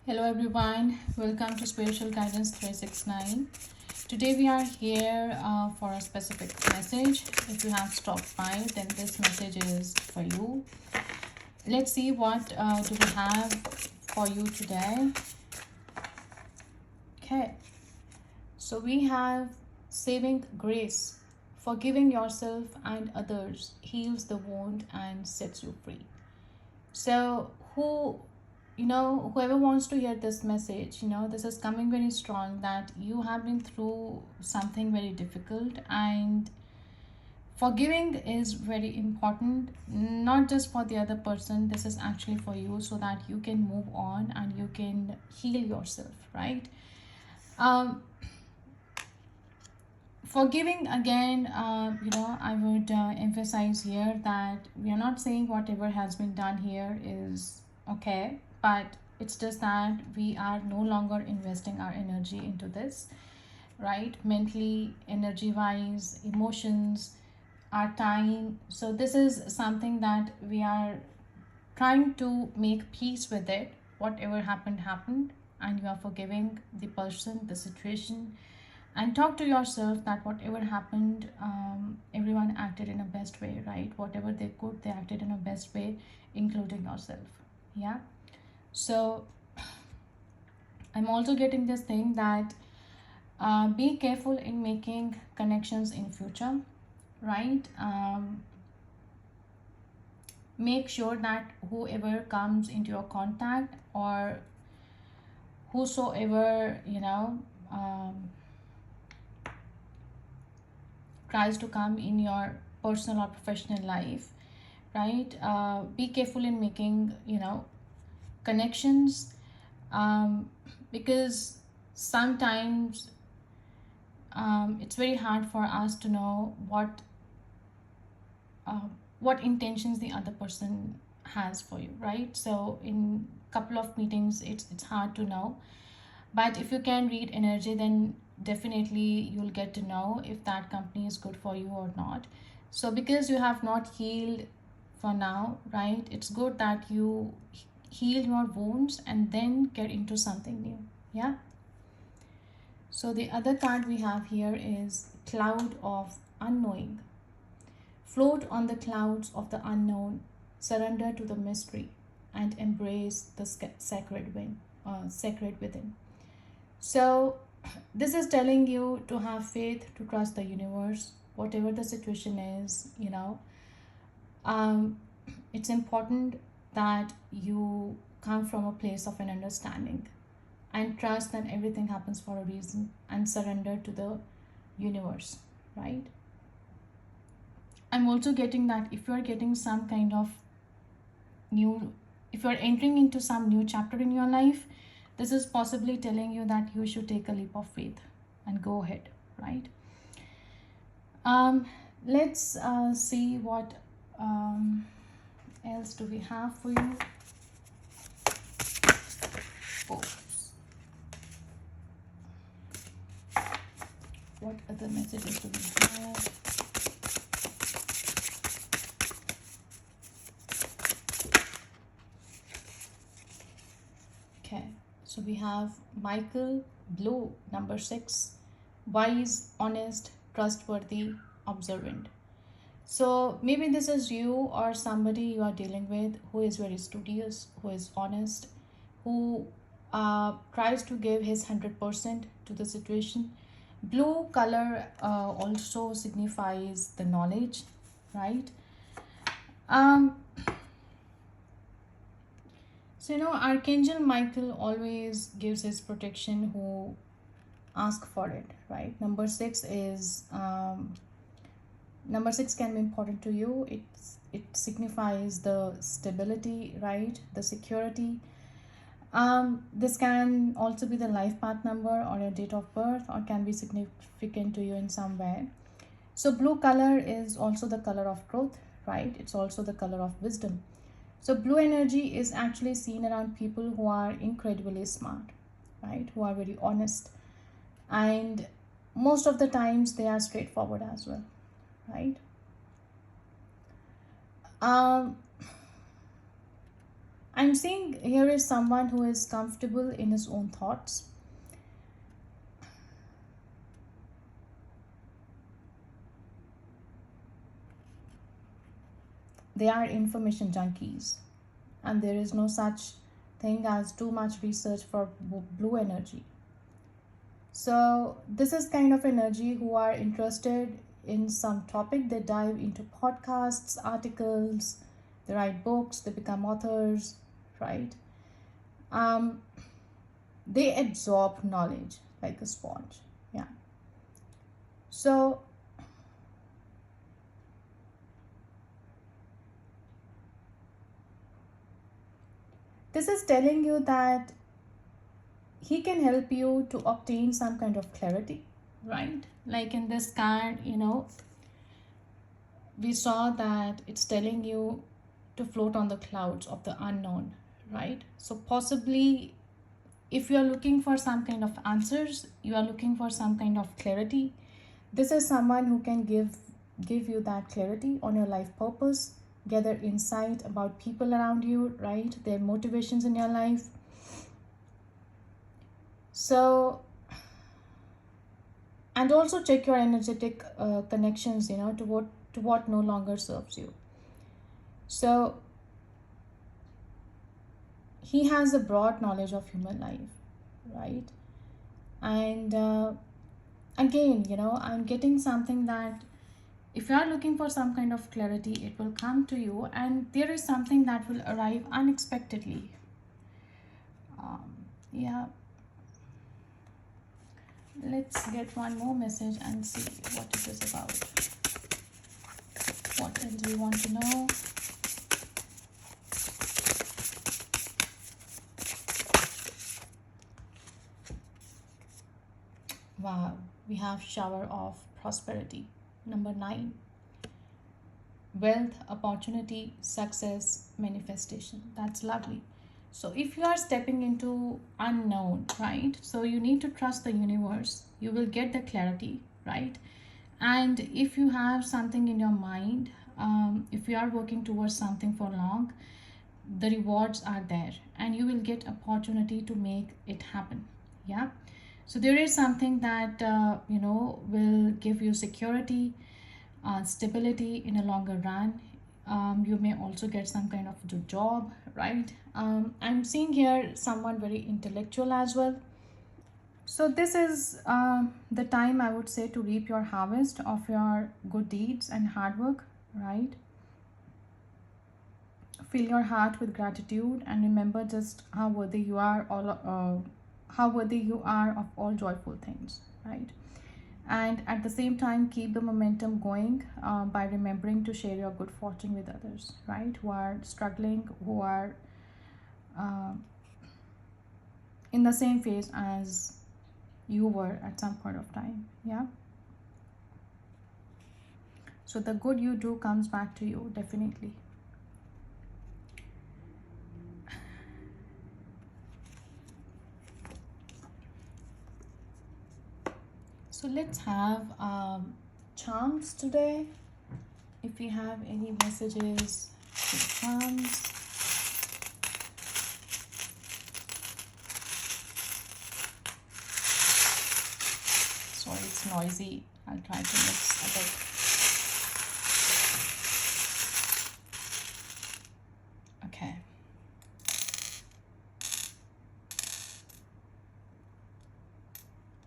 Hello everyone, welcome to Spiritual Guidance 369. Today we are here for a specific message. If you have stopped by, then this message is for you. Let's see what do we have for you today. Okay, so we have saving grace. Forgiving yourself and others heals the wound and sets you free. So whoever wants to hear this message, this is coming very strong, that you have been through something very difficult, and forgiving is very important, not just for the other person. This is actually for you, so that you can move on and you can heal yourself, right? um Forgiving again, I would emphasize here that we are not saying whatever has been done here is okay, but it's just that we are no longer investing our energy into this, right? Mentally, energy wise, emotions, our time. So this is something that we are trying to make peace with it. Whatever happened happened, and you are forgiving the person, the situation, and talk to yourself that whatever happened, everyone acted in a best way, right? Whatever they could, they acted in a best way, including yourself. Yeah. So I'm also getting this thing that be careful in making connections in future, right? Make sure that whoever comes into your contact, or whosoever tries to come in your personal or professional life, right? Be careful in making connections, um, because sometimes it's very hard for us to know what intentions the other person has for you, right? So in couple of meetings, it's hard to know, but if you can read energy, then definitely you'll get to know if that company is good for you or not. So because you have not healed for now, right, it's good that you heal your wounds and then get into something new. Yeah. So the other card we have here is Cloud of Unknowing. Float on the clouds of the unknown, surrender to the mystery, and embrace the sacred within. So, this is telling you to have faith, to trust the universe, whatever the situation is. Um, it's important that you come from a place of an understanding and trust that everything happens for a reason, and surrender to the universe, right? I'm also getting that if you are getting some kind of new, if you are entering into some new chapter in your life, this is possibly telling you that you should take a leap of faith and go ahead, right? um let's see what else do we have for you. Oh, what other messages do we have? Okay, so we have Michael Blue, number 6, wise, honest, trustworthy, observant. So maybe this is you or somebody you are dealing with who is very studious, who is honest, who tries to give his 100% to the situation. Blue color also signifies the knowledge, right? Um, so Archangel Michael always gives his protection who ask for it, right? Number 6 can be important to you. It signifies the stability, right? The security. This can also be the life path number or a date of birth, or can be significant to you in some way. So blue color is also the color of truth, right? It's also the color of wisdom. So blue energy is actually seen around people who are incredibly smart, right? Who are very honest, and most of the times they are straightforward as well, right? um I'm seeing here is someone who is comfortable in his own thoughts. They are information junkies, and there is no such thing as too much research for blue energy. So this is kind of energy who are interested in some topic. They dive into podcasts, articles, they write books, they become authors, right? um, they absorb knowledge like a sponge. Yeah. So this is telling you that he can help you to obtain some kind of clarity, right? Like in this card, we saw that it's telling you to float on the clouds of the unknown, right? So possibly if you are looking for some kind of answers, you are looking for some kind of clarity, this is someone who can give you that clarity on your life purpose, gather insight about people around you, right? Their motivations in your life. So, and also check your energetic connections, to what no longer serves you. So he has a broad knowledge of human life, right? And again, I'm getting something that if you are looking for some kind of clarity, it will come to you, and there is something that will arrive unexpectedly. Yeah, let's get one more message and see what it is about. What else do you want to know? Wow, we have shower of prosperity. Number 9, wealth, opportunity, success, manifestation. That's lovely. So if you are stepping into unknown, right? So you need to trust the universe. You will get the clarity, right? And if you have something in your mind, if you are working towards something for long, the rewards are there and you will get opportunity to make it happen. Yeah. So there is something that will give you security, stability in a longer run. You may also get some kind of job, right? I'm seeing here someone very intellectual as well. So this is the time, I would say, to reap your harvest of your good deeds and hard work, right? Fill your heart with gratitude and remember just how worthy you are of all joyful things, right? And at the same time, keep the momentum going by remembering to share your good fortune with others, right? Who are struggling, who are uh, in the same phase as you were at some point of time. Yeah. So the good you do comes back to you, definitely. So let's have charms today. If you have any messages for charms. Sorry, it's noisy. I'll try to mix a bit. Okay.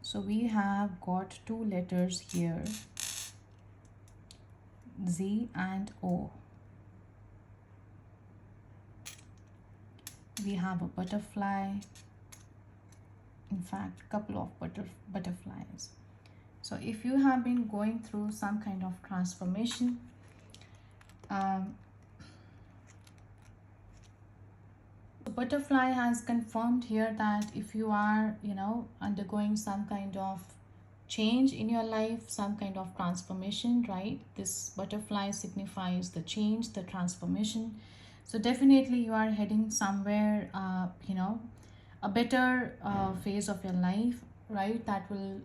So we have got 2 letters here, Z and O. We have a butterfly, in fact couple of butterflies. So if you have been going through some kind of transformation, the butterfly has confirmed here that if you are undergoing some kind of change in your life, some kind of transformation, right? This butterfly signifies the change, the transformation. So definitely you are heading somewhere, a better phase of your life, right? That will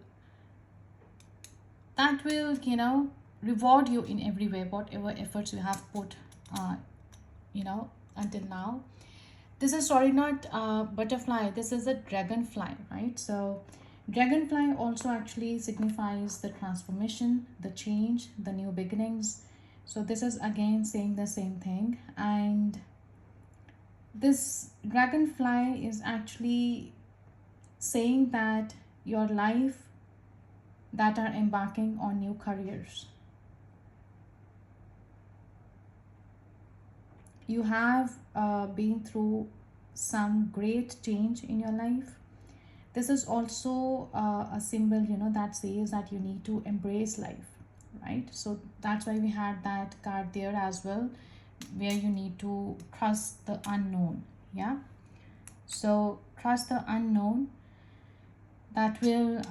reward you in every way, whatever efforts you have put, until now. this is, sorry, not butterfly, this is a dragonfly, right? So dragonfly also actually signifies the transformation, the change, the new beginnings. So this is again saying the same thing. And this dragonfly is actually saying that your life that are embarking on new careers, you have been through some great change in your life. This is also a symbol, that says that you need to embrace life, right? So that's why we had that card there as well, where you need to trust the unknown. Yeah, so trust the unknown. That will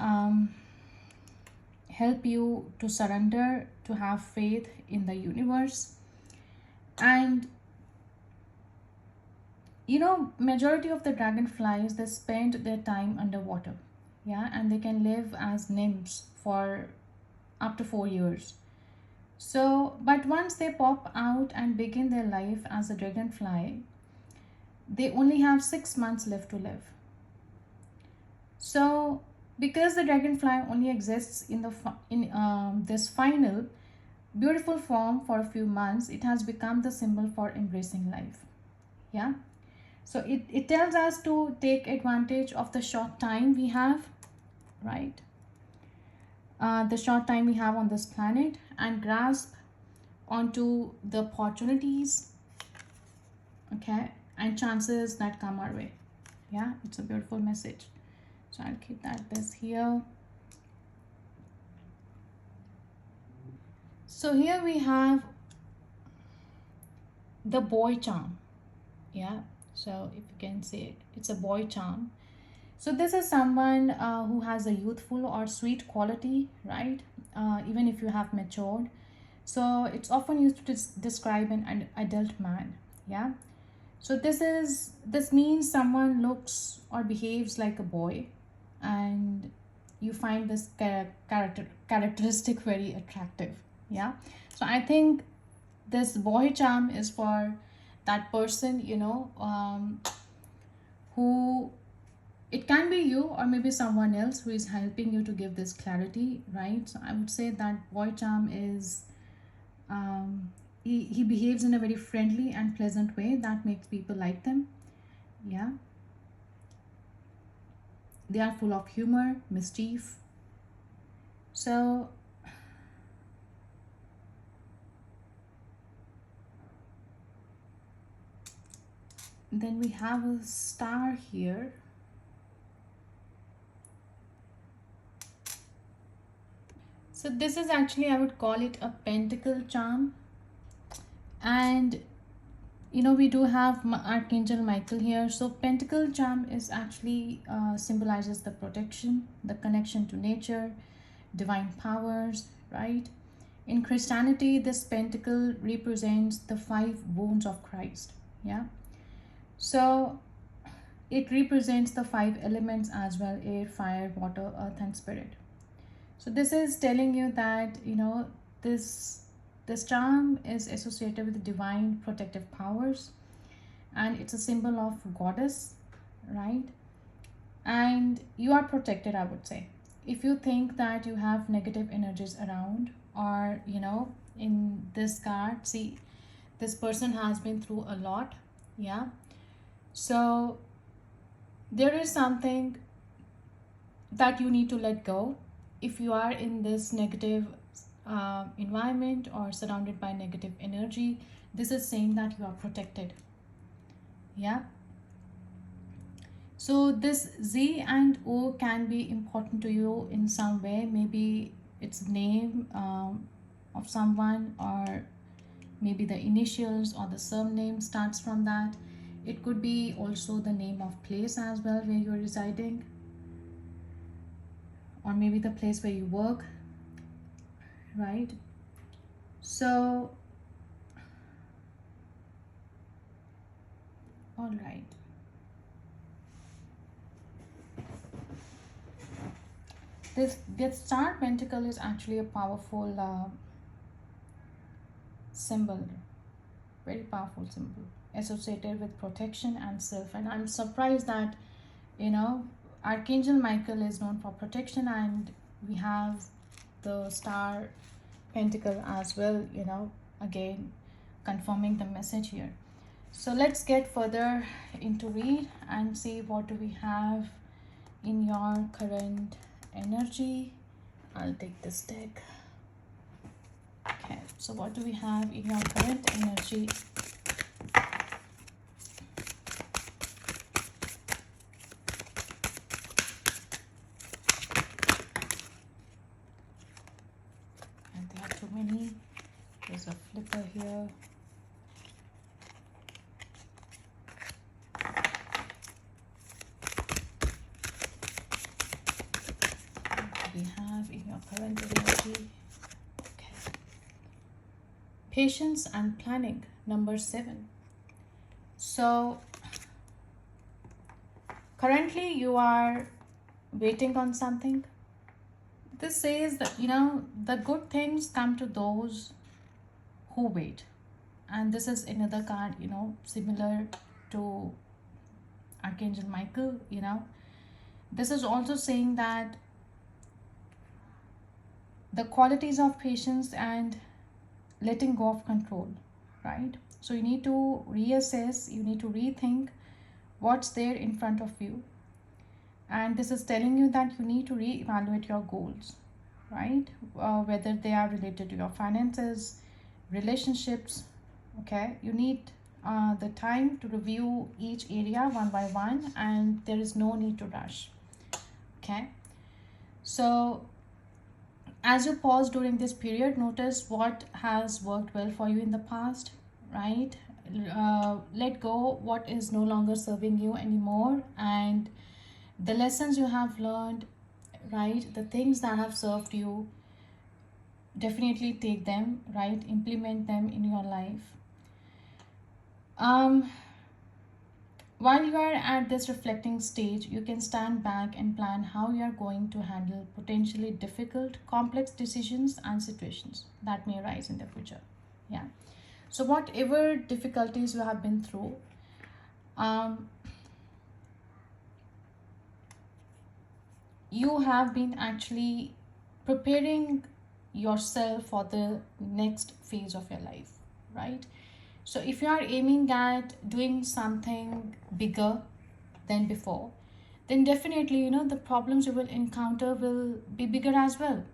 help you to surrender, to have faith in the universe. And majority of the dragonflies, they spend their time underwater. Yeah, and they can live as nymphs for up to 4 years. So but once they pop out and begin their life as a dragonfly, they only have 6 months left to live. So because the dragonfly only exists in this final beautiful form for a few months, it has become the symbol for embracing life. Yeah, so it tells us to take advantage of the short time we have, right? The short time we have on this planet, and grasp onto the opportunities, okay, and chances that come our way. Yeah, it's a beautiful message. So I'll keep this here. So here we have the boy charm. Yeah, so if you can see it, it's a boy charm. So this is someone who has a youthful or sweet quality, right? Even if you have matured. So it's often used to describe an adult man. Yeah. So this means someone looks or behaves like a boy, and you find this characteristic very attractive. Yeah. So I think this boy charm is for that person, who, it can be you or maybe someone else who is helping you to give this clarity, right? So I would say that boy charm is, he behaves in a very friendly and pleasant way that makes people like them. Yeah, they are full of humor, mischief. So then we have a star here. So this is actually, I would call it a pentacle charm. And we do have Archangel Michael here. So pentacle charm is actually symbolizes the protection, the connection to nature, divine powers, right? In Christianity, this pentacle represents the 5 bones of Christ. Yeah, so it represents the 5 elements as well: air, fire, water, earth, and spirit. So this is telling you that this this charm is associated with divine protective powers, and it's a symbol of goddess, right? And you are protected, I would say. If you think that you have negative energies around, or in this card, see, this person has been through a lot. Yeah, so there is something that you need to let go. If you are in this negative environment or surrounded by negative energy, this is saying that you are protected. Yeah, so this Z and O can be important to you in some way. Maybe it's name of someone, or maybe the initials or the surname starts from that. It could be also the name of place as well where you're residing, or maybe the place where you work, right? So all right, this star pentacle is actually a powerful symbol, very powerful symbol. associated with protection and self. And I'm surprised that, you know, Archangel Michael is known for protection, and we have the star pentacle as well, you know, again confirming the message here. So let's get further into read and see what do we have in your current energy. I'll take this deck. Okay, so what do we have in your current energy? And there are too many. There's a flipper here. What do we have in your current energy? Okay. Patience and planning, number 7. So currently you are waiting on something. This says that, you know, the good things come to those who wait. And this is another card, you know, similar to Archangel Michael, you know. This is also saying that the qualities of patience and letting go of control, right? So you need to reassess, you need to rethink what's there in front of you. And this is telling you that you need to reevaluate your goals, right? Whether they are related to your finances, relationships, okay? You need the time to review each area one by one, and there is no need to rush, okay? So as you pause during this period, notice what has worked well for you in the past, right? Let go what is no longer serving you anymore, and the lessons you have learned, right? The things that have served you, definitely take them, right? Implement them in your life. While you are at this reflecting stage, you can stand back and plan how you are going to handle potentially difficult, complex decisions and situations that may arise in the future. Yeah. So, whatever difficulties you have been through, you have been actually preparing yourself for the next phase of your life, right? So if you are aiming at doing something bigger than before, then definitely, you know, the problems you will encounter will be bigger as well.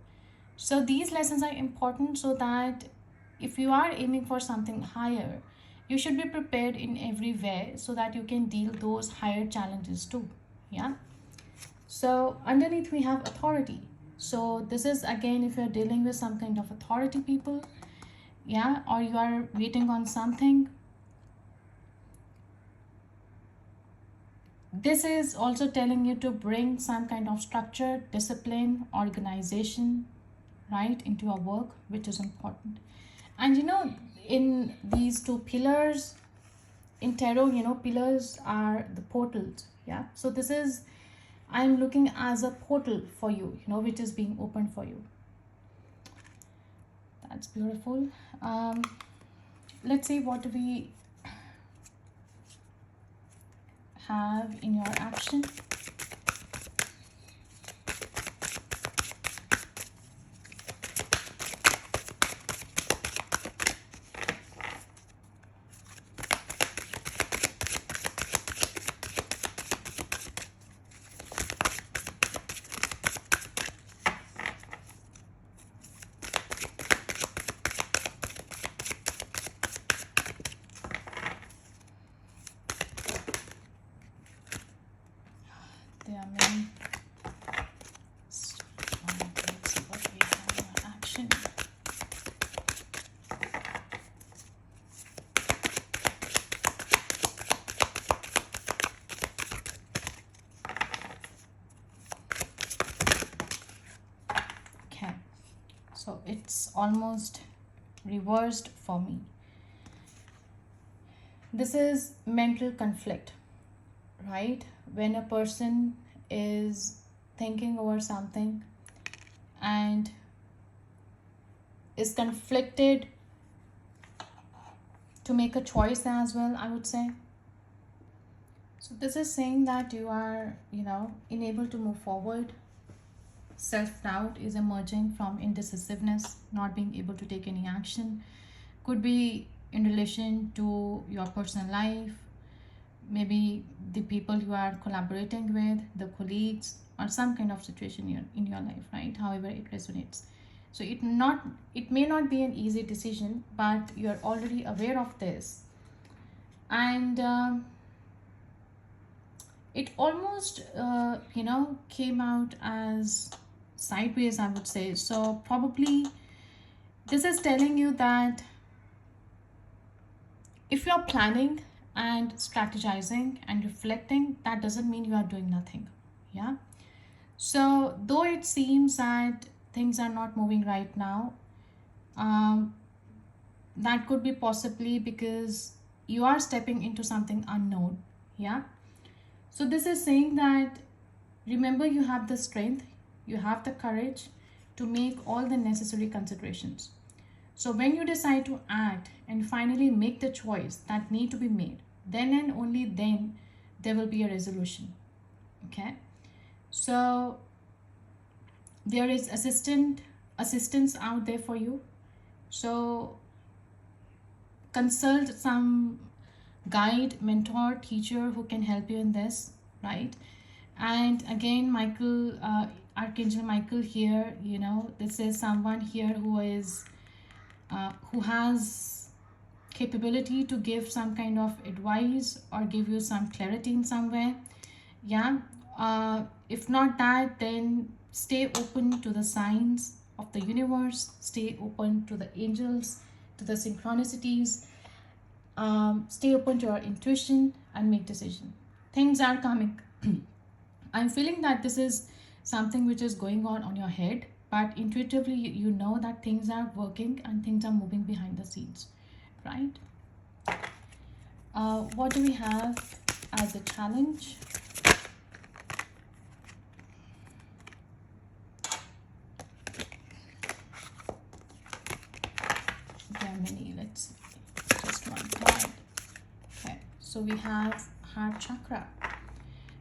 So these lessons are important, so that if you are aiming for something higher, you should be prepared in every way so that you can deal those higher challenges too. Yeah. So underneath we have authority. So this is again if you're dealing with some kind of authority people, yeah, or you are waiting on something. This is also telling you to bring some kind of structure, discipline, organization, right, into your work, which is important. And you know, in these two pillars, in tarot, you know, pillars are the portals. Yeah. So this is, I'm looking as a portal for you, you know, which is being opened for you. That's beautiful. Let's see what we have in your action. There are many. Let's see what we have in our action. Okay, so it's almost reversed for me. This is mental conflict, right? When a person is thinking over something and is conflicted to make a choice as well, I would say. So this is saying that you are, unable to move forward. Self-doubt is emerging from indecisiveness, not being able to take any action. Could be in relation to your personal life, maybe the people you are collaborating with, the colleagues, or some kind of situation in your life, right? However it resonates. So it may not be an easy decision, but you're already aware of this. And it almost came out as sideways, I would say. So probably this is telling you that if you're planning and strategizing and reflecting, that doesn't mean you are doing nothing. Yeah. So though it seems that things are not moving right now, um, that could be possibly because you are stepping into something unknown. Yeah. So this is saying that remember, you have the strength, you have the courage to make all the necessary considerations. So when you decide to act and finally make the choice that need to be made, then and only then there will be a resolution. Okay. So there is assistance out there for you. So consult some guide, mentor, teacher who can help you in this, right? And again, Michael, Archangel Michael here, this is someone here who has capability to give some kind of advice or give you some clarity in some way. Yeah. If not that, then stay open to the signs of the universe, stay open to the angels, to the synchronicities, stay open to your intuition and make decision. Things are coming. I'm feeling that this is something which is going on your head, but intuitively you know that things are working and things are moving behind the scenes, right? What do we have as a challenge? There are many. Let's see. Just one card. Okay, so we have heart chakra.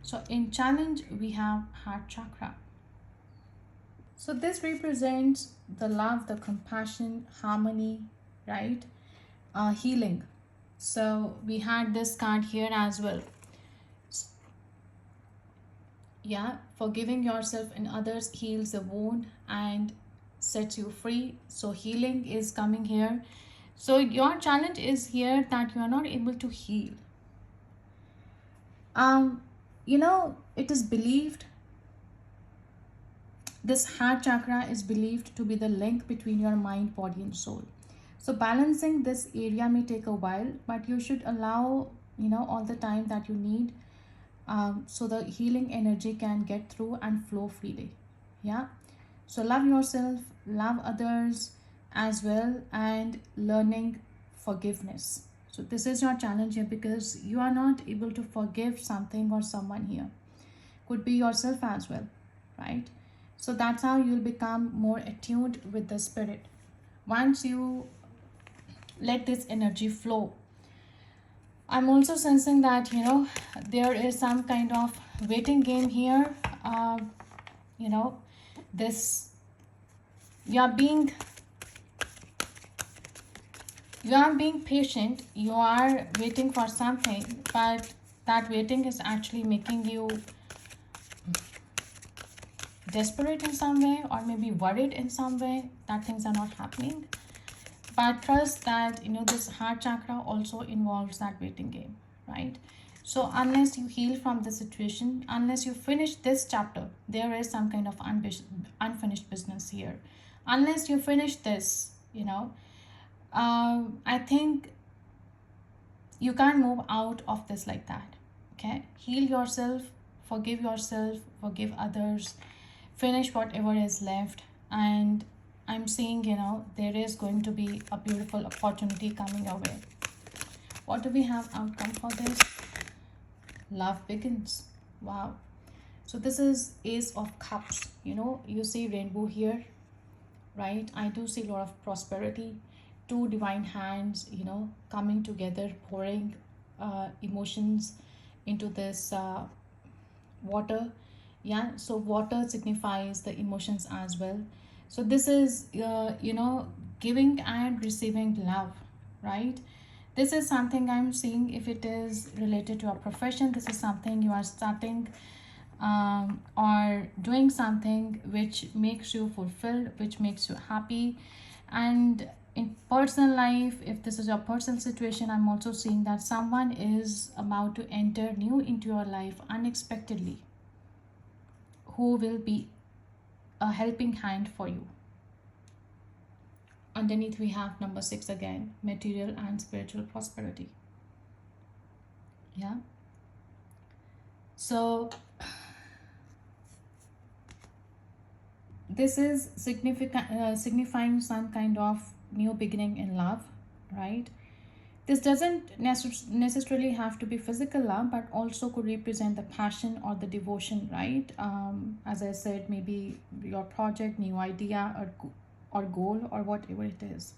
So in challenge, we have heart chakra. So this represents the love, the compassion, harmony, right? Healing. So we had this card here as well. Yeah, forgiving yourself and others heals the wound and sets you free. So healing is coming here. So your challenge is here that you are not able to heal. It is believed, this heart chakra is believed to be the link between your mind, body, and soul. So balancing this area may take a while, but you should allow, all the time that you need, so the healing energy can get through and flow freely. Yeah. So love yourself, love others as well, and learning forgiveness. So this is your challenge here because you are not able to forgive something or someone here. Could be yourself as well, right? So that's how you'll become more attuned with the spirit. Once you let this energy flow, I'm also sensing that, there is some kind of waiting game here. You know, this, you are being patient, you are waiting for something, but that waiting is actually making you desperate in some way, or maybe worried in some way that things are not happening. But trust that, this heart chakra also involves that waiting game, right? So unless you heal from the situation, unless you finish this chapter, there is some kind of unfinished business here. Unless you finish this, I think you can't move out of this like that. Okay, heal yourself, forgive others, finish whatever is left. And I'm seeing, there is going to be a beautiful opportunity coming your way. What do we have outcome for this? Love begins. Wow. So this is Ace of Cups. You see rainbow here, right? I do see a lot of prosperity, two divine hands, coming together, pouring emotions into this water. Yeah, so water signifies the emotions as well. So this is giving and receiving love, right? This is something I'm seeing. If it is related to a profession, this is something you are starting, or doing something which makes you fulfilled, which makes you happy. And in personal life, if this is your personal situation, I'm also seeing that someone is about to enter new into your life unexpectedly, who will be a helping hand for you. Underneath we have number 6 again, material and spiritual prosperity. Yeah, so this is significant, signifying some kind of new beginning in love, right? This doesn't necessarily have to be physical love, but also could represent the passion or the devotion, right? As I said, maybe your project, new idea, or goal, or whatever it is.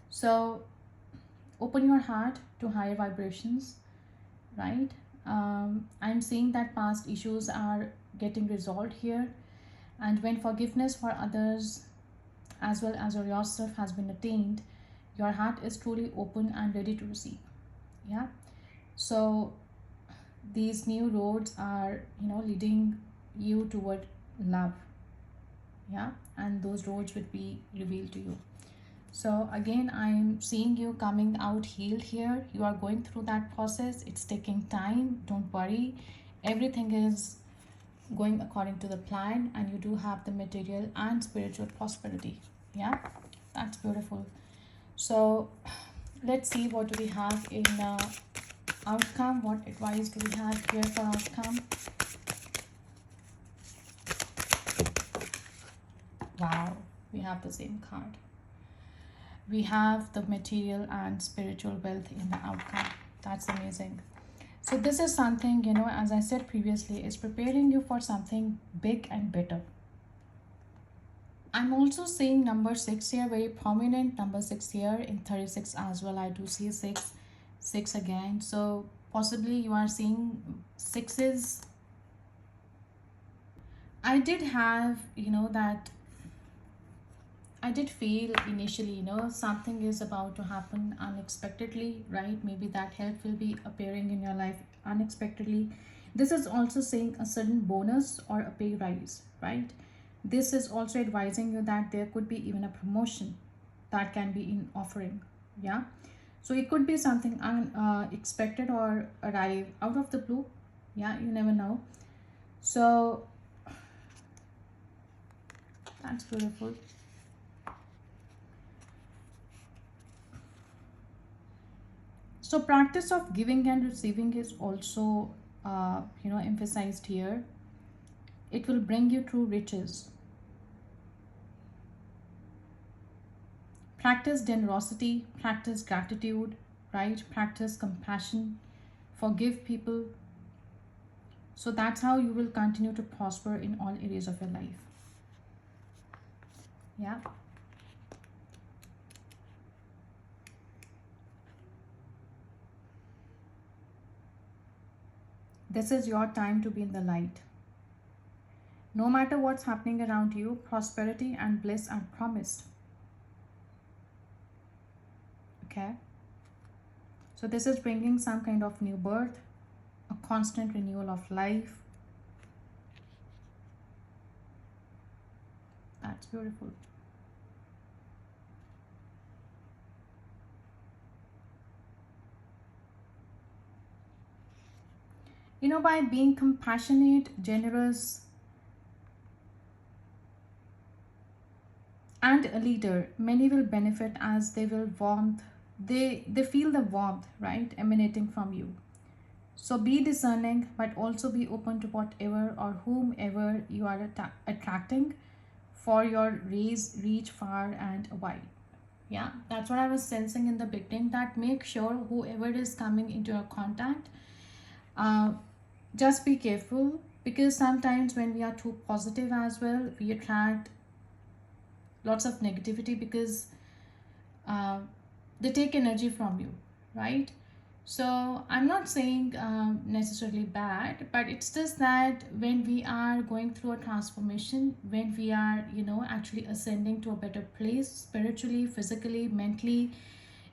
So open your heart to higher vibrations, right? I'm seeing that past issues are getting resolved here, and when forgiveness for others as well as yourself has been attained, your heart is truly open and ready to receive. Yeah, so these new roads are leading you toward love. Yeah, and those roads would be revealed to you. So again, I'm seeing you coming out healed here. You are going through that process. It's taking time. Don't worry. Everything is going according to the plan, and you do have the material and spiritual prosperity. Yeah, that's beautiful. So let's see what do we have in outcome. What advice do we have here for outcome? Wow, we have the same card. We have the material and spiritual wealth in the outcome. That's amazing. So this is something, as I said previously, is preparing you for something big and better. I'm also seeing number 6 here, very prominent number 6 here in 36 as well. I do see 6 again. So possibly you are seeing sixes. I did have, that I did feel initially, something is about to happen unexpectedly, right? Maybe that help will be appearing in your life unexpectedly. This is also saying a sudden bonus or a pay rise, right? This is also advising you that there could be even a promotion that can be in offering. Yeah. So it could be something unexpected or arrive out of the blue. Yeah, you never know. So that's beautiful. So practice of giving and receiving is also emphasized here. It will bring you true riches. Practice generosity, practice gratitude, right? Practice compassion, forgive people. So that's how you will continue to prosper in all areas of your life. Yeah. This is your time to be in the light. No matter what's happening around you, prosperity and bliss are promised. Okay. So this is bringing some kind of new birth, a constant renewal of life. That's beautiful. By being compassionate, generous, and a leader, many will benefit as they will warmth. They feel the warmth, right, emanating from you. So be discerning, but also be open to whatever or whomever you are attracting for your raise, reach far and wide. Yeah, that's what I was sensing in the beginning. That make sure whoever is coming into your contact, uh, just be careful, because sometimes when we are too positive as well, we attract lots of negativity, because they take energy from you, right? So I'm not saying necessarily bad, but it's just that when we are going through a transformation, when we are, actually ascending to a better place spiritually, physically, mentally,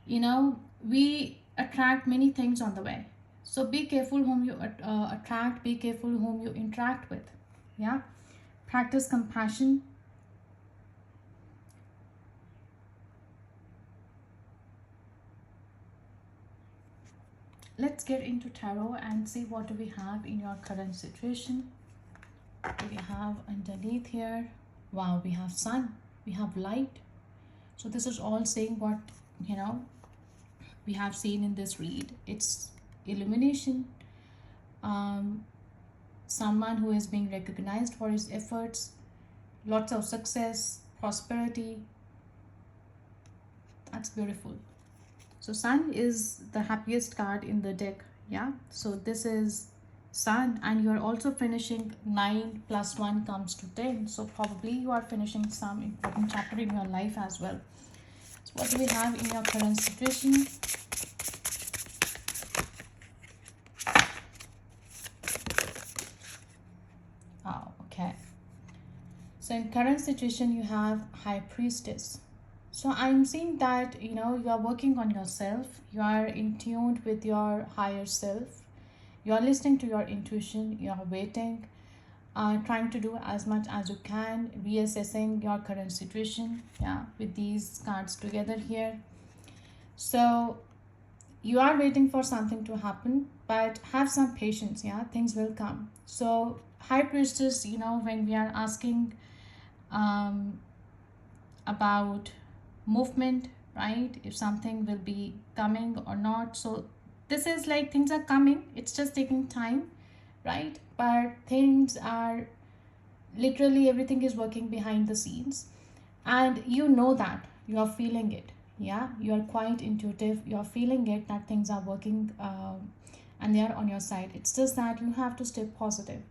we attract many things on the way. So be careful whom you attract, be careful whom you interact with. Yeah. Practice compassion. Let's get into tarot and see what do we have in your current situation. What do we have underneath here? Wow, we have sun, we have light. So this is all saying what, you know we have seen in this read. It's illumination, um, someone who is being recognized for his efforts, lots of success, prosperity. That's beautiful. So sun is the happiest card in the deck. Yeah, so this is sun, and you are also finishing 9 plus 1 comes to 10. So probably you are finishing some important chapter in your life as well. So what do we have in your current situation? Oh, okay. So in current situation, you have High Priestess. So I'm seeing that, you are working on yourself. You are in tune with your higher self. You are listening to your intuition. You are waiting, trying to do as much as you can, reassessing your current situation. Yeah, with these cards together here. So you are waiting for something to happen, but have some patience. Yeah, things will come. So High Priestess, when we are asking um, about movement, right? If something will be coming or not. So this is like things are coming, it's just taking time, right? But things are literally, everything is working behind the scenes, and that you are feeling it. Yeah, you are quite intuitive, you are feeling it that things are working, and they are on your side. It's just that you have to stay positive.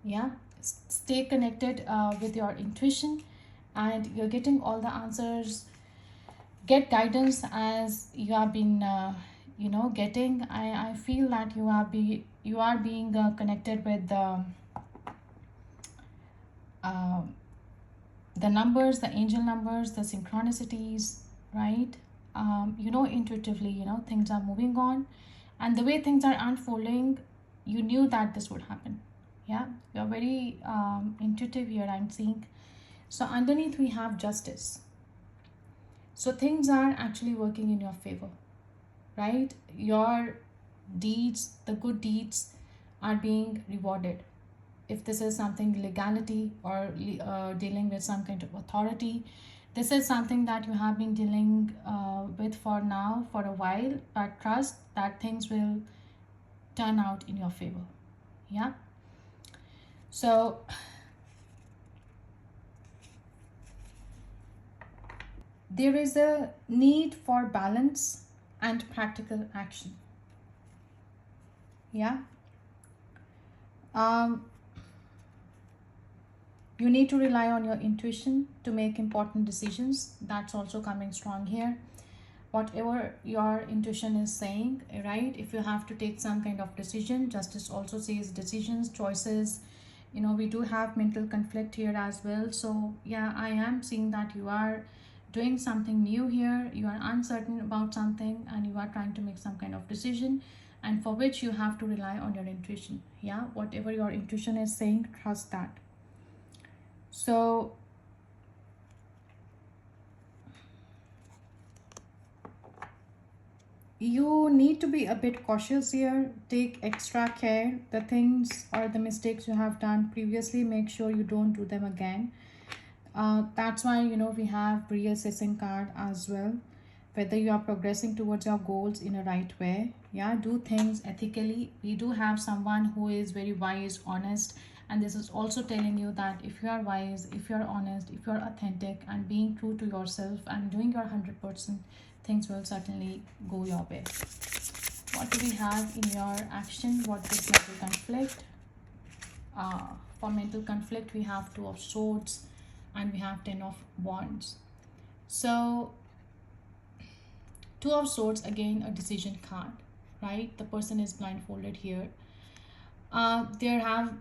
Yeah, stay connected with your intuition, and you're getting all the answers. Get guidance as you have been getting. I feel that you are being connected with uh, the numbers, the angel numbers, the synchronicities, right? Intuitively, things are moving on, and the way things are unfolding, you knew that this would happen. Yeah, you're very intuitive here, I'm seeing. So underneath we have justice. So things are actually working in your favor, right? Your deeds, the good deeds, are being rewarded. If this is something legality, or dealing with some kind of authority, this is something that you have been dealing with for now, for a while, but trust that things will turn out in your favor. Yeah. So there is a need for balance and practical action. Yeah. um, you need to rely on your intuition to make important decisions. That's also coming strong here. Whatever your intuition is saying, right? If you have to take some kind of decision, justice also says decisions, choices. We do have mental conflict here as well. So yeah, I am seeing that you are doing something new here. You are uncertain about something, and you are trying to make some kind of decision, and for which you have to rely on your intuition. Yeah, whatever your intuition is saying, trust that. So you need to be a bit cautious here. Take extra care. The things or the mistakes you have done previously, make sure you don't do them again. That's why we have reassessing card as well, whether you are progressing towards your goals in a right way. Yeah, do things ethically. We do have someone who is very wise, honest, and this is also telling you that if you are wise, if you are honest, if you are authentic and being true to yourself and doing your 100%, things will certainly go your way. What do we have in your action? What is mental conflict? For mental conflict, we have Two of Swords and we have Ten of Wands. So Two of Swords, again a decision card, right? The person is blindfolded here. There have,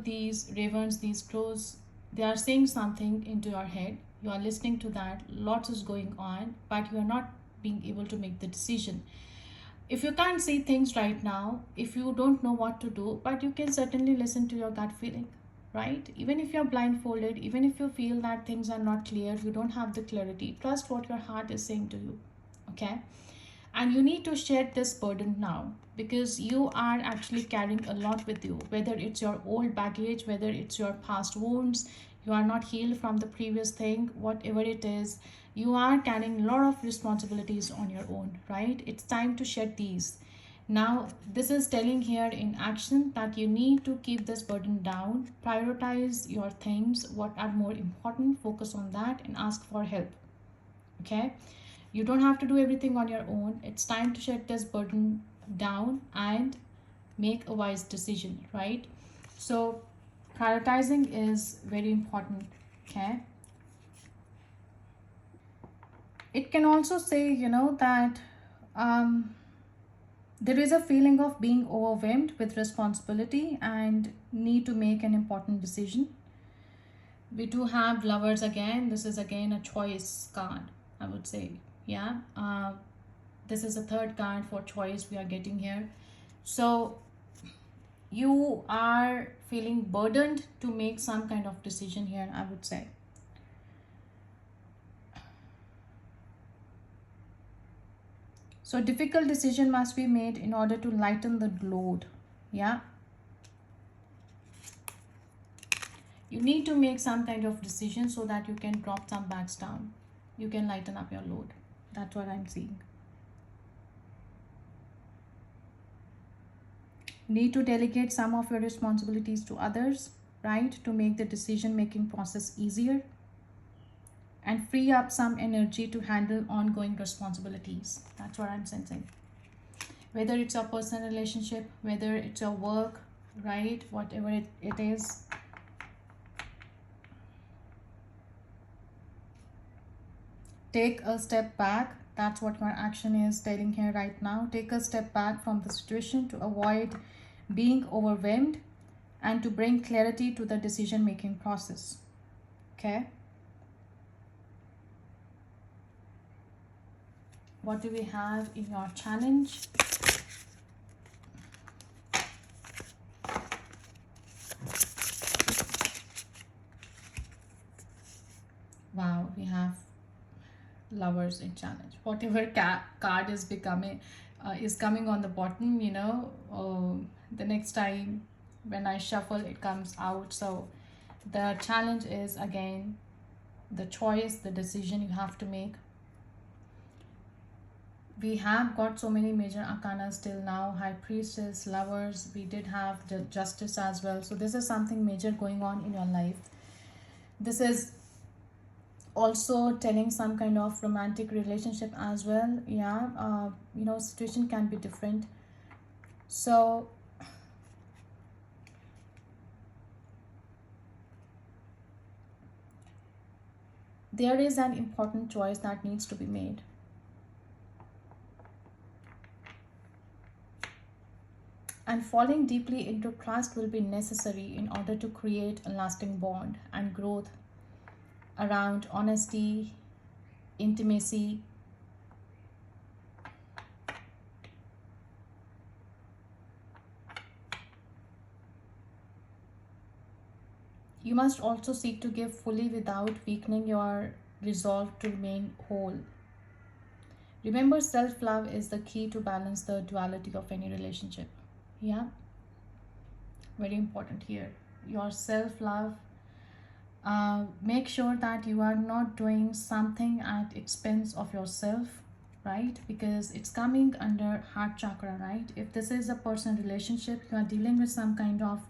these ravens, these crows, they are saying something into your head. You are listening to that, lots is going on, but you are not being able to make the decision. If you can't see things right now, if you don't know what to do, but you can certainly listen to your gut feeling, right? Even if you're blindfolded, even if you feel that things are not clear, you don't have the clarity, trust what your heart is saying to you. Okay, and you need to share this burden now, because you are actually carrying a lot with you, whether it's your old baggage, whether it's your past wounds, you are not healed from the previous thing, whatever it is, you are carrying a lot of responsibilities on your own, right? It's time to shed these. Now this is telling here in action that you need to keep this burden down, prioritize your things, what are more important, focus on that and ask for help. Okay, you don't have to do everything on your own. It's time to shed this burden down and make a wise decision, right? So prioritizing is very important. Okay, it can also say, that there is a feeling of being overwhelmed with responsibility and need to make an important decision. We do have Lovers again. This is again a choice card, I would say. Yeah, this is a third card for choice we are getting here. So you are feeling burdened to make some kind of decision here, I would say. So difficult decision must be made in order to lighten the load. Yeah, you need to make some kind of decision so that you can drop some bags down, you can lighten up your load. That's what I'm seeing. Need to delegate some of your responsibilities to others, right, to make the decision making process easier and free up some energy to handle ongoing responsibilities. That's what I'm sensing. Whether it's your personal relationship, whether it's your work, right, whatever it is. Take a step back. That's what your action is telling here right now. Take a step back from the situation to avoid being overwhelmed and to bring clarity to the decision making process. Okay, what do we have in your challenge? Wow, we have Lovers in challenge. Whatever card is becoming is coming on the bottom, the next time when I shuffle it comes out. So the challenge is again the choice, the decision you have to make. We have got so many major arcanas till now: High Priestess, Lovers, we did have the Justice as well. So this is something major going on in your life. This is also telling some kind of romantic relationship as well. Yeah, situation can be different. So there is an important choice that needs to be made. And falling deeply into trust will be necessary in order to create a lasting bond and growth around honesty, intimacy. You must also seek to give fully without weakening your resolve to remain whole. Remember, self-love is the key to balance the duality of any relationship. Yeah, very important here. Your self-love, make sure that you are not doing something at expense of yourself, right? Because it's coming under heart chakra, right? If this is a personal relationship, you are dealing with some kind of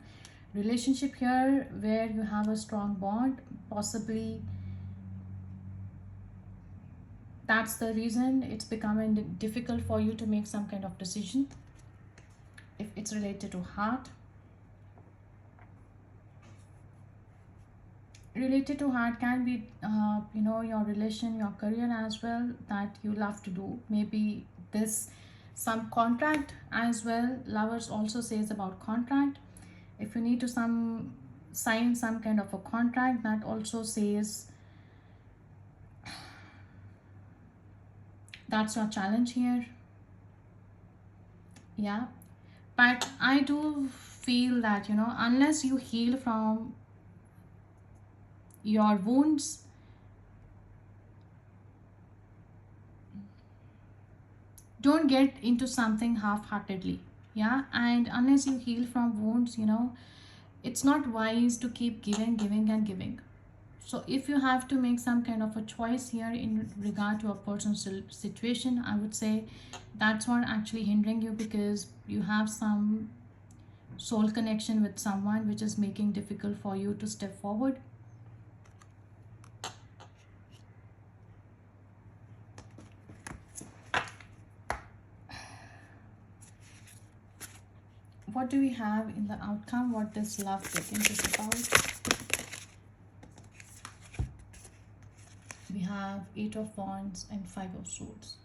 relationship here where you have a strong bond, possibly that's the reason it's becoming difficult for you to make some kind of decision. If it's related to heart, related to heart can be you know, your relation, your career as well, that you love to do. Maybe this, some contract as well. Lovers also says about contract. If you need to some sign some kind of a contract, that also says that's your challenge here. Yeah, but I do feel that, you know, unless you heal from your wounds, don't get into something half-heartedly. Yeah, and unless you heal from wounds, you know, it's not wise to keep giving, giving and giving. So if you have to make some kind of a choice here in regard to a personal situation, I would say that's what actually hindering you, because you have some soul connection with someone which is making difficult for you to step forward. What do we have in the outcome? What does love getting is about? We have Eight of Wands and Five of Swords.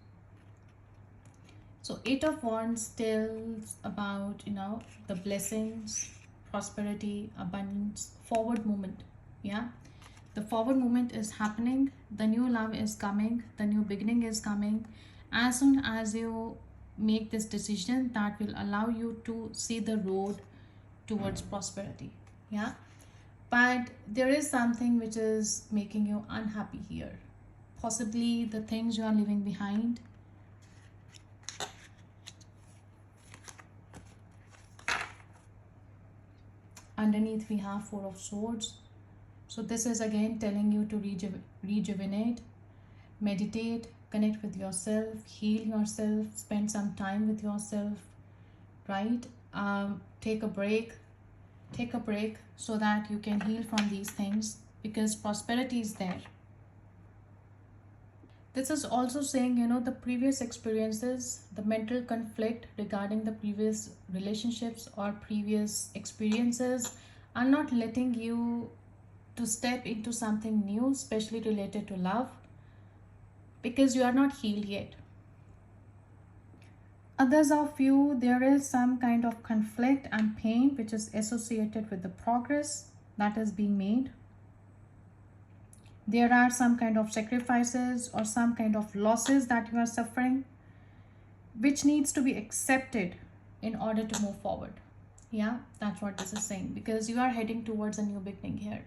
So Eight of Wands tells about, you know, the blessings, prosperity, abundance, forward movement. Yeah, the forward movement is happening. The new love is coming. The new beginning is coming. As soon as you make this decision, that will allow you to see the road towards prosperity. Yeah, but there is something which is making you unhappy here. Possibly the things you are leaving behind. Underneath we have Four of Swords. So this is again telling you to rejuvenate, meditate, connect with yourself, heal yourself, spend some time with yourself, right? Take a break, so that you can heal from these things, because prosperity is there. This is also saying, you know, the previous experiences, the mental conflict regarding the previous relationships or previous experiences are not letting you to step into something new, especially related to love, because you are not healed yet. Others of you, there is some kind of conflict and pain which is associated with the progress that is being made. There are some kind of sacrifices or some kind of losses that you are suffering, which needs to be accepted in order to move forward. Yeah, that's what this is saying, because you are heading towards a new beginning here.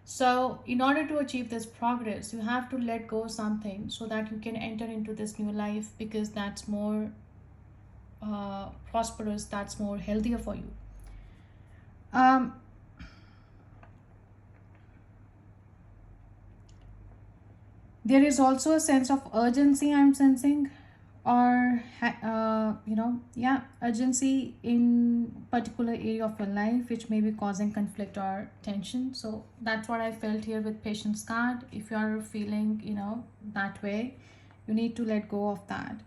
So in order to achieve this progress, you have to let go something so that you can enter into this new life, because that's more prosperous, that's more healthier for you. There is also a sense of urgency I'm sensing, or you know, yeah, urgency in particular area of your life which may be causing conflict or tension. So that's what I felt here with Patience card. If you are feeling, you know, that way, you need to let go of that,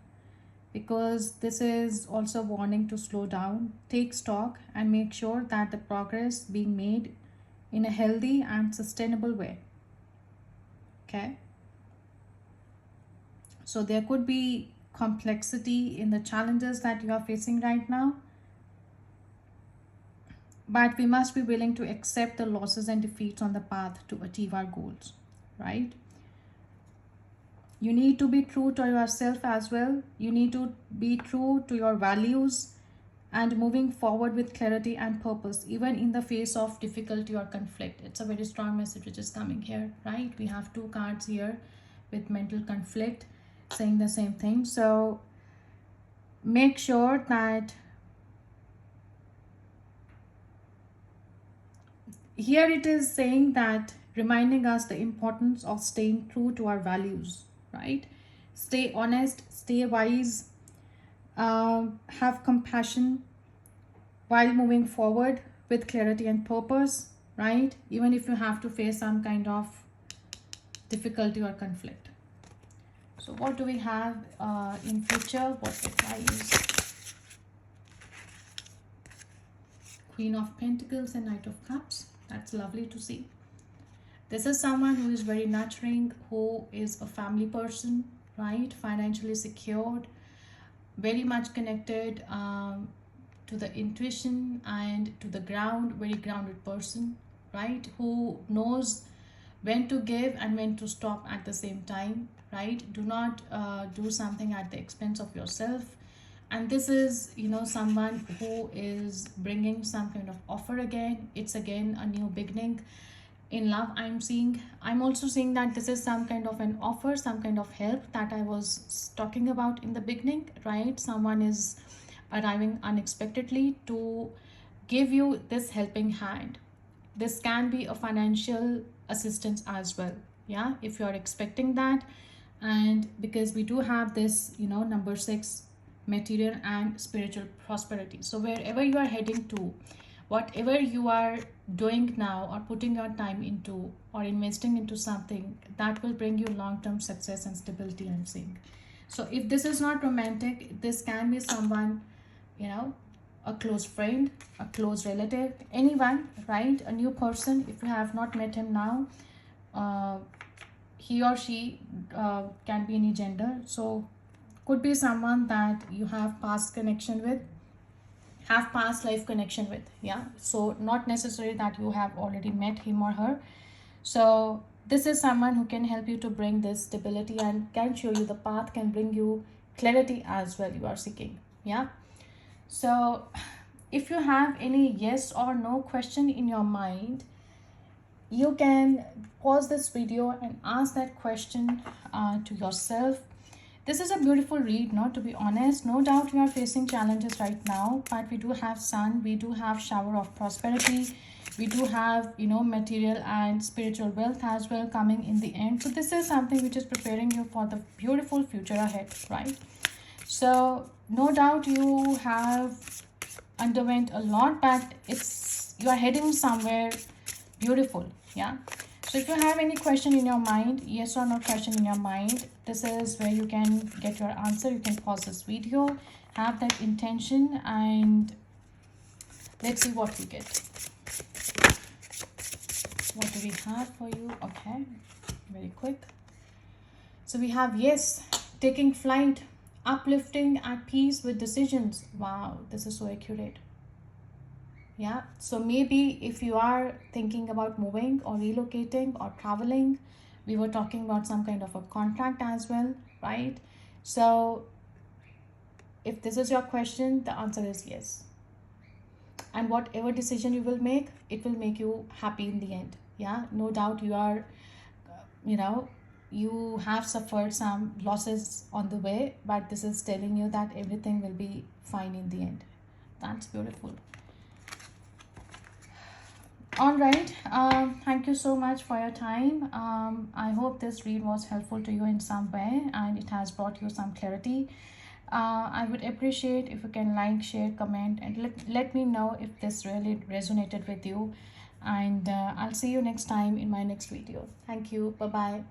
because this is also warning to slow down, take stock and make sure that the progress being made in a healthy and sustainable way. Okay, so there could be complexity in the challenges that you are facing right now, but we must be willing to accept the losses and defeats on the path to achieve our goals, right? You need to be true to yourself as well. You need to be true to your values and moving forward with clarity and purpose, even in the face of difficulty or conflict. It's a very strong message which is coming here, right? We have two cards here with mental conflict saying the same thing. So make sure that here it is saying that, reminding us the importance of staying true to our values, right? Stay honest, stay wise, have compassion while moving forward with clarity and purpose, right? Even if you have to face some kind of difficulty or conflict. So what do we have in future? What advice? Queen of Pentacles and Knight of Cups. That's lovely to see. This is someone who is very nurturing, who is a family person, right? Financially secured, very much connected to the intuition and to the ground, very grounded person, right? Who knows when to give and when to stop at the same time, right? Do not do something at the expense of yourself. And this is, someone who is bringing some kind of offer again. It's again a new beginning in love. I'm also seeing that this is some kind of an offer, some kind of help that I was talking about in the beginning, right? Someone is arriving unexpectedly to give you this helping hand. This can be a financial assistance as well, yeah, if you're expecting that. And because we do have this, number 6, material and spiritual prosperity. So wherever you are heading to, whatever you are doing now or putting your time into or investing into something, that will bring you long-term success and stability, I'm seeing. So if this is not romantic, this can be someone, you know a close friend, a close relative, anyone, right? A new person. If you have not met him now, uh, he or she can be any gender. So could be someone that you have past connection with, have past life connection with, yeah. So not necessary that you have already met him or her. So this is someone who can help you to bring this stability and can show you the path, can bring you clarity as well, you are seeking, yeah. So if you have any yes or no question in your mind, you can pause this video and ask that question to yourself. This is a beautiful read, no, to be honest. No doubt you are facing challenges right now, but we do have sun, we do have shower of prosperity, we do have, material and spiritual wealth as well coming in the end. So this is something which is preparing you for the beautiful future ahead, right? So no doubt you have underwent a lot, but you are heading somewhere beautiful, yeah. So if you have any question in your mind, yes or no question in your mind, this is where you can get your answer. You can pause this video, have that intention, and let's see what we get. What do we have for you? Okay, very quick. So we have yes, taking flight, uplifting, at peace with decisions. Wow, this is so accurate. Yeah, so maybe if you are thinking about moving or relocating or traveling, we were talking about some kind of a contract as well, right? So if this is your question, the answer is yes. And whatever decision you will make, it will make you happy in the end. Yeah, no doubt you are, you have suffered some losses on the way, but this is telling you that everything will be fine in the end. That's beautiful. All right, thank you so much for your time. I hope this read was helpful to you in some way and it has brought you some clarity. I would appreciate if you can like, share, comment, and let me know if this really resonated with you. And I'll see you next time in my next video. Thank you. Bye bye.